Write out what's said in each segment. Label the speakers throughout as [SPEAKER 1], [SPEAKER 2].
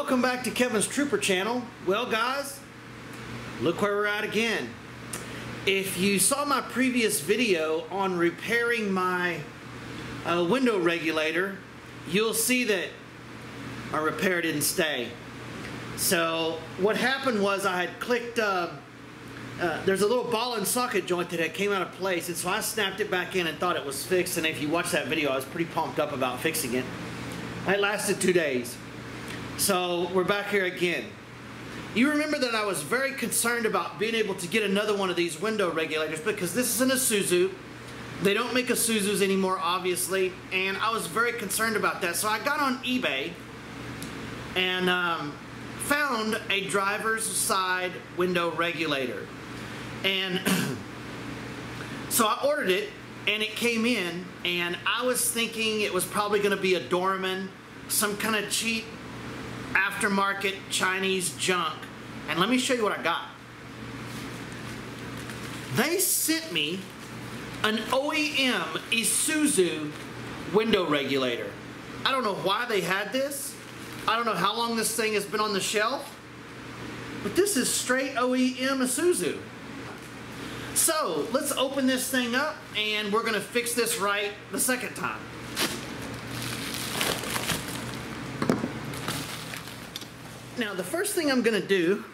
[SPEAKER 1] welcome back to Kevin's Trooper channel. Well guys, look where we're at again. If you saw my previous video on repairing my window regulator, you'll see that my repair didn't stay. So what happened was I had clicked, there's a little ball and socket joint that had came out of place, and so I snapped it back in and thought it was fixed. And if you watch that video, I was pretty pumped up about fixing it. It lasted 2 days. So we're back here again. You remember that I was very concerned about being able to get another one of these window regulators because this is an Isuzu. They don't make Isuzus anymore, obviously, and I was very concerned about that. So I got on eBay and found a driver's side window regulator. And so I ordered it, and it came in, and I was thinking it was probably going to be a Dorman, some kind of cheap aftermarket Chinese junk. And let me show you what I got. They sent me an OEM Isuzu window regulator. I don't know why they had this. I don't know how long this thing has been on the shelf, but this is straight OEM Isuzu. So let's open this thing up and we're gonna fix this right the second time. Now the first thing I'm gonna do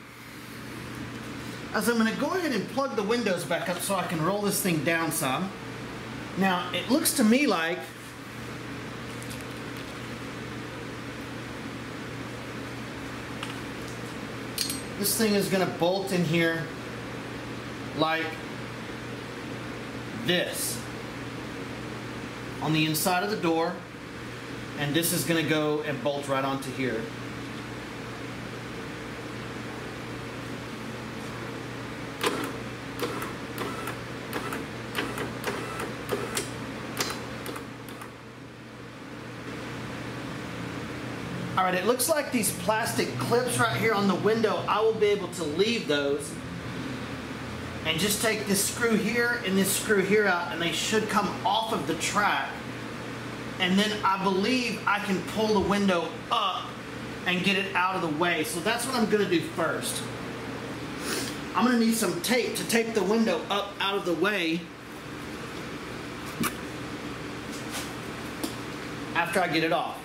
[SPEAKER 1] is I'm gonna go ahead and plug the windows back up so I can roll this thing down some. Now it looks to me like this thing is gonna bolt in here like this on the inside of the door, and this is gonna go and bolt right onto here. Alright, it looks like these plastic clips right here on the window, I will be able to leave those and just take this screw here and this screw here out, and they should come off of the track. And then I believe I can pull the window up and get it out of the way. So that's what I'm going to do first. I'm going to need some tape to tape the window up out of the way after I get it off.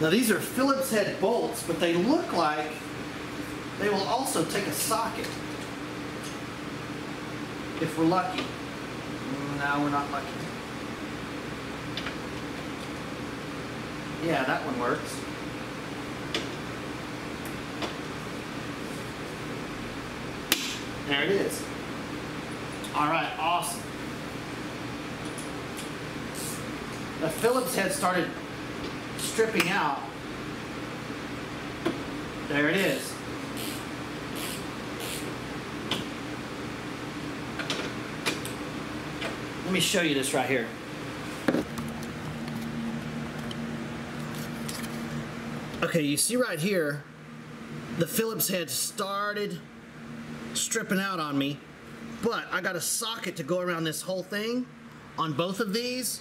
[SPEAKER 1] Now these are Phillips head bolts, but they look like they will also take a socket if we're lucky. No, we're not lucky. Yeah, that one works. There it is. All right, awesome. The Phillips head started stripping out. There it is. Let me show you this right here. Okay, you see right here, the Phillips head started stripping out on me, but I got a socket to go around this whole thing on both of these,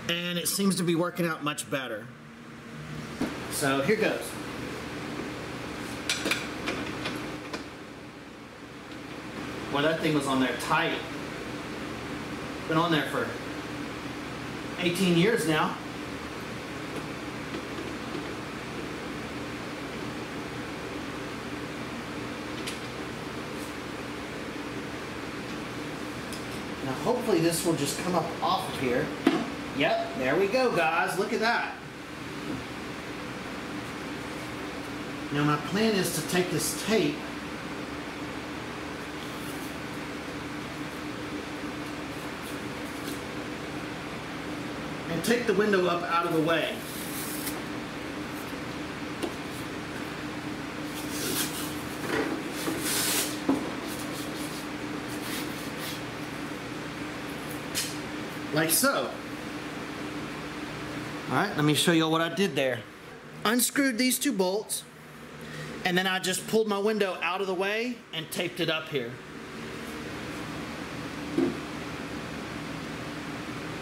[SPEAKER 1] and it seems to be working out much better. So here goes. Well, that thing was on there tight. Been on there for 18 years now. Now hopefully this will just come up off of here. Yep, there we go, guys. Look at that. Now my plan is to take this tape and take the window up out of the way. like so. All right, let me show you what I did there. Unscrewed these two bolts, and then I just pulled my window out of the way and taped it up here.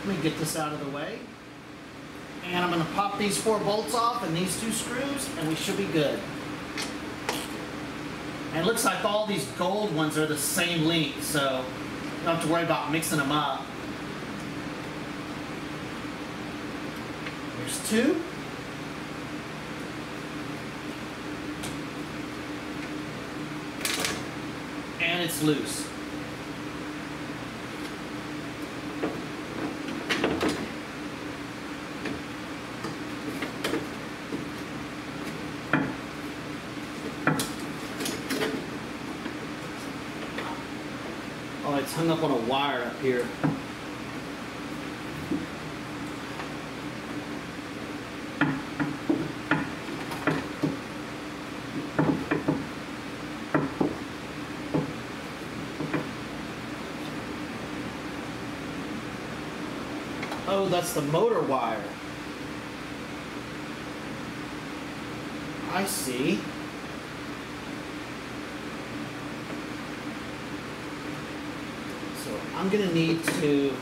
[SPEAKER 1] Let me get this out of the way. And I'm going to pop these 4 bolts off and these 2 screws, and we should be good. And it looks like all these gold ones are the same length, so you don't have to worry about mixing them up. There's 2. And it's loose. Oh, it's hung up on a wire up here. Oh, that's the motor wire. I see. So I'm going to need to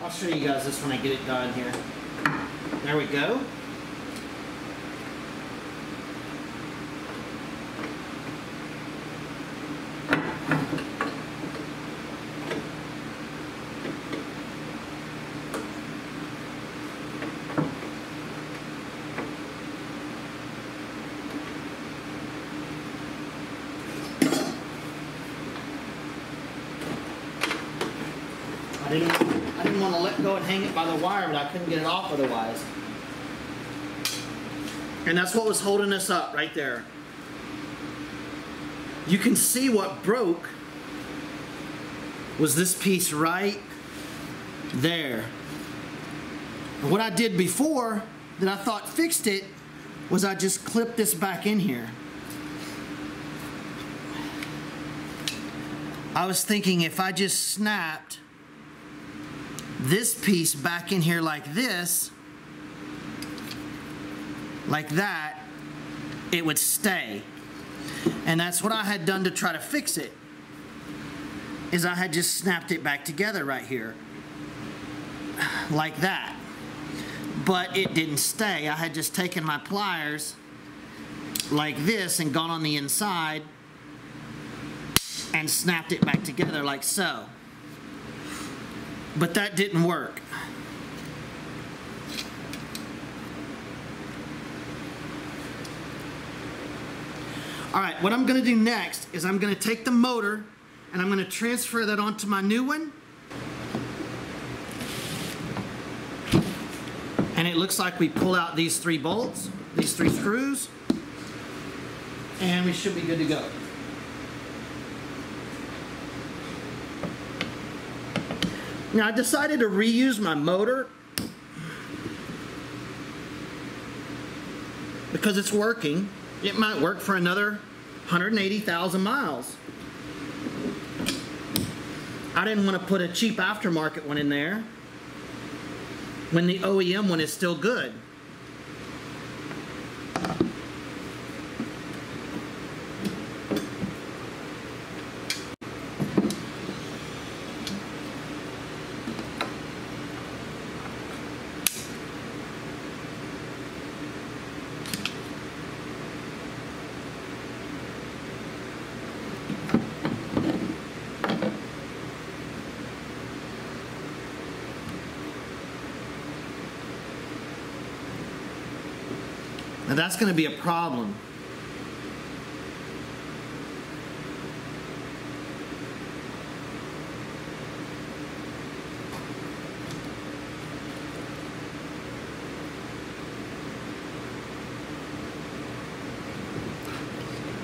[SPEAKER 1] I'll show you guys this when I get it done here. There we go. I didn't want to let go and hang it by the wire, but I couldn't get it off otherwise. And that's what was holding us up right there. You can see what broke was this piece right there. And what I did before that I thought fixed it was I just clipped this back in here. I was thinking if I just snapped this piece back in here like this, like that, it would stay. And that's what I had done to try to fix it, is I had just snapped it back together right here, like that. But it didn't stay. I had just taken my pliers like this and gone on the inside and snapped it back together like so. But that didn't work. All right, what I'm going to do next is I'm going to take the motor and I'm going to transfer that onto my new one. And it looks like we pull out these 3 bolts, these 3 screws, and we should be good to go. Now I decided to reuse my motor because it's working. It might work for another 180,000 miles. I didn't want to put a cheap aftermarket one in there when the OEM one is still good. Now that's going to be a problem.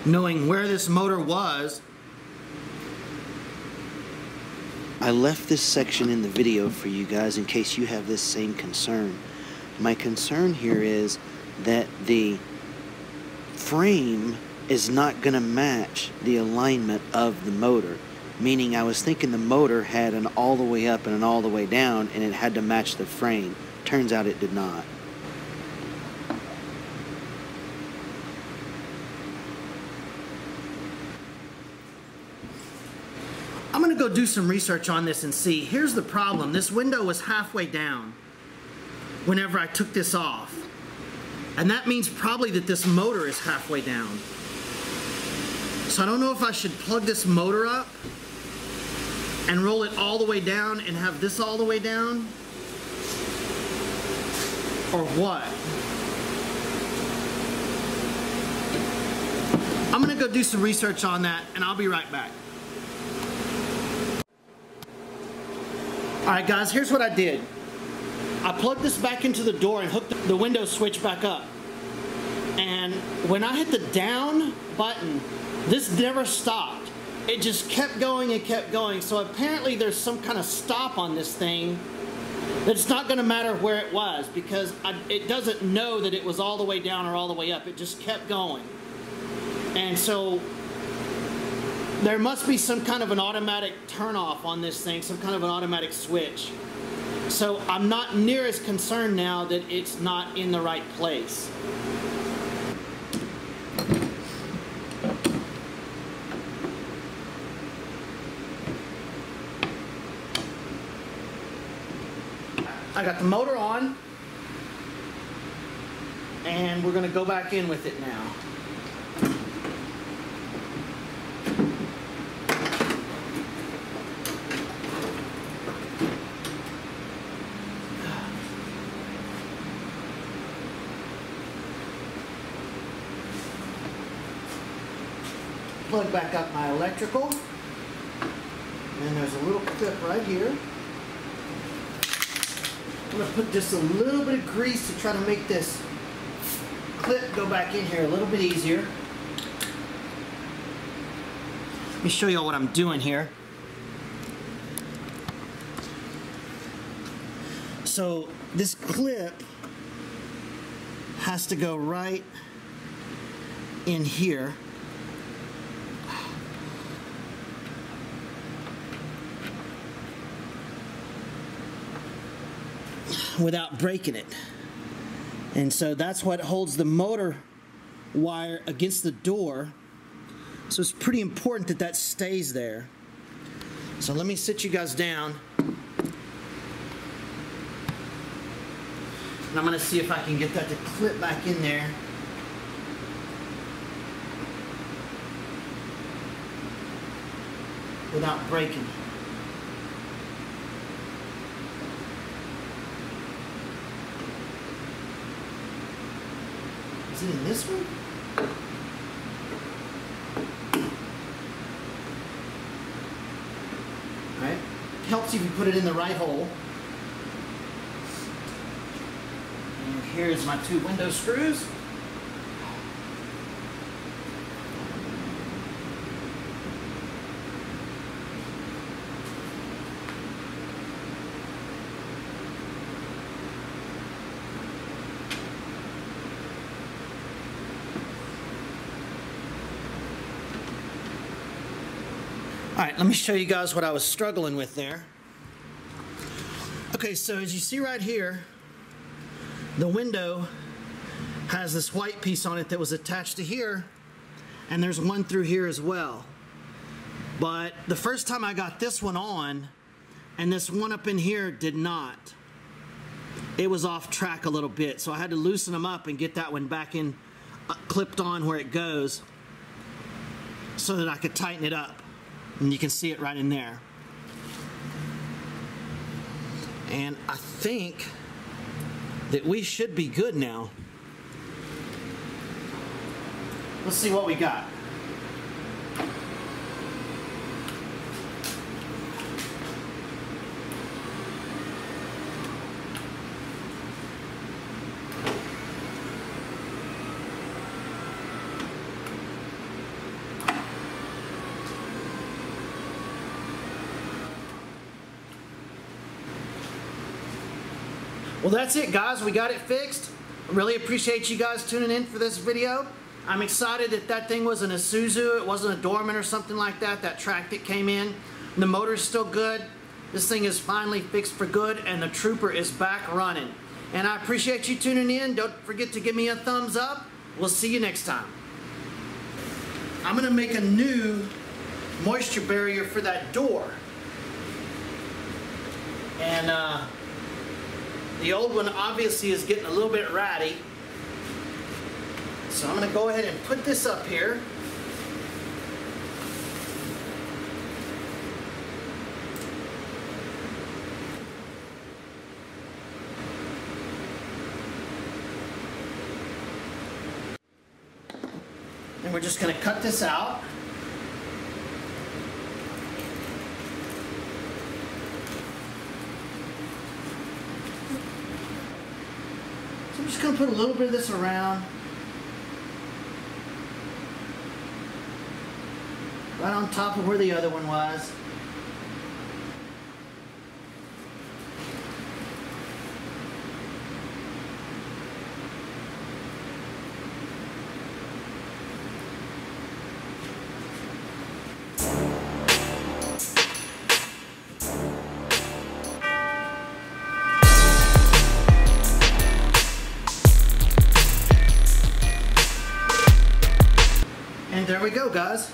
[SPEAKER 1] Knowing where this motor was,
[SPEAKER 2] I left this section in the video for you guys in case you have this same concern. My concern here is that the frame is not going to match the alignment of the motor. Meaning I was thinking the motor had an all the way up and an all the way down, and it had to match the frame. Turns out it did not.
[SPEAKER 1] I'm going to go do some research on this and see. Here's the problem. This window was halfway down whenever I took this off. And that means probably that this motor is halfway down. So I don't know if I should plug this motor up and roll it all the way down and have this all the way down, or what? I'm gonna go do some research on that and I'll be right back. Alright guys, here's what I did. I plugged this back into the door and hooked the window switch back up. And when I hit the down button, this never stopped. It just kept going and kept going. So apparently there's some kind of stop on this thing that's not going to matter where it was, because it doesn't know that it was all the way down or all the way up. It just kept going. And so there must be some kind of an automatic turn off on this thing, some kind of an automatic switch. So I'm not near as concerned now that it's not in the right place. I got the motor on, and we're going to go back in with it now. Plug back up my electrical, and there's a little clip right here. I'm going to put just a little bit of grease to try to make this clip go back in here a little bit easier. Let me show you all what I'm doing here. So this clip has to go right in here. Without breaking it. And so that's what holds the motor wire against the door. So it's pretty important that that stays there. So let me sit you guys down. And I'm going to see if I can get that to clip back in there. Without breaking. Is it in this one? Alright. Helps if you put it in the right hole. And here's my 2 window screws. Alright, let me show you guys what I was struggling with there. Okay, so as you see right here, the window has this white piece on it that was attached to here, and there's one through here as well. But the first time I got this one on, and this one up in here did not. It was off track a little bit, so I had to loosen them up and get that one back in, clipped on where it goes, so that I could tighten it up. And you can see it right in there. And I think that we should be good now. Let's see what we got. Well, that's it, guys. We got it fixed. I really appreciate you guys tuning in for this video. I'm excited that that thing was an Isuzu. It wasn't a Dorman or something like that. That track that came in. The motor's still good. This thing is finally fixed for good, and the Trooper is back running. And I appreciate you tuning in. Don't forget to give me a thumbs up. We'll see you next time. I'm going to make a new moisture barrier for that door. And the old one obviously is getting a little bit ratty. So I'm going to go ahead and put this up here. And we're just going to cut this out. So I'm just going to put a little bit of this around. Right on top of where the other one was. And there we go, guys.